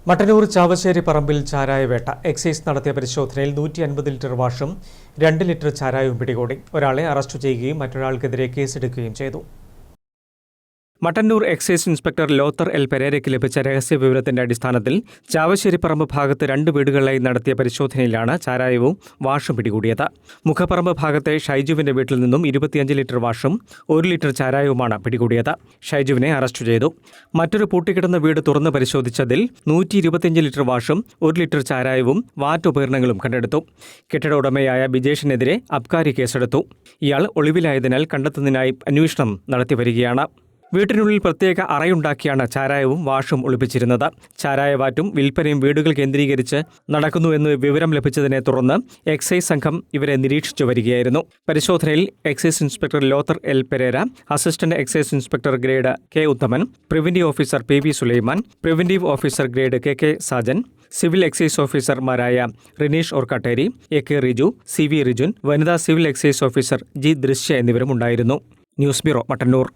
മട്ടന്നൂർ ചാവശ്ശേരി പറമ്പിൽ ചാരായവേട്ട excise നടത്തിയ പരിശോധനയിൽ 150 litre വാഷും 2 litre ചാരായവും പിടികൂടി. ഒരാളെ അറസ്റ്റ് ചെയ്യുകയും മറ്റൊരാൾക്കെതിരെ കേസെടുക്കുകയും ചെയ്തു. Mattannur excise inspector Lothar L പെരേരയ്ക്ക് ലഭിച്ച രഹസ്യ വിവരത്തിന്റെ അടിസ്ഥാനത്തിൽ ചാവശ്ശേരിപ്പറമ്പ് ഭാഗത്ത് 2 വീടുകളിലായി നടത്തിയ പരിശോധനയിലാണ് ചാരായവും വാഷും പിടികൂടിയത്. മുഖപ്പറമ്പ് ഭാഗത്തെ ഷൈജുവിന്റെ വീട്ടിൽ നിന്നും 25 ലിറ്റർ വാഷും 1 ലിറ്റർ ചാരായവുമാണ് പിടികൂടിയത്. ഷൈജുവിനെ അറസ്റ്റ് ചെയ്തു. മറ്റൊരു പൂട്ടിക്കിടന്ന വീട് തുറന്ന് പരിശോധിച്ചതിൽ 125 ലിറ്റർ വാഷും 1 ലിറ്റർ ചാരായവും വാറ്റുപകരണങ്ങളും കണ്ടെടുത്തു. കെട്ടിട ഉടമയായ ബിജേഷിനെതിരെ അബ്കാരി കേസെടുത്തു. ഇയാൾ ഒളിവിലായതിനാൽ കണ്ടെത്തുന്നതിനായി അന്വേഷണം നടത്തിവരികയാണ്. വീട്ടിനുള്ളിൽ പ്രത്യേക അറയുണ്ടാക്കിയാണ് ചാരായവും വാഷും ഒളിപ്പിച്ചിരുന്നത്. ചാരായവാറ്റും വിൽപ്പനയും വീടുകൾ കേന്ദ്രീകരിച്ച് നടക്കുന്നുവെന്ന് വിവരം ലഭിച്ചതിനെ തുടർന്ന് എക്സൈസ് സംഘം ഇവരെ നിരീക്ഷിച്ചു വരികയായിരുന്നു. പരിശോധനയിൽ excise inspector Lothar L Pereira, assistant excise inspector grade K Uthaman, preventive officer P Sulaiman, preventive officer grade K Sajan, civil excise ഓഫീസർമാരായ റിനീഷ് ഓർക്കാട്ടേരി, കെ റിജു, വി റിജുൻ, വനിതാ civil excise officer G Drishya എന്നിവരും ഉണ്ടായിരുന്നു. News bureau, Mattannur.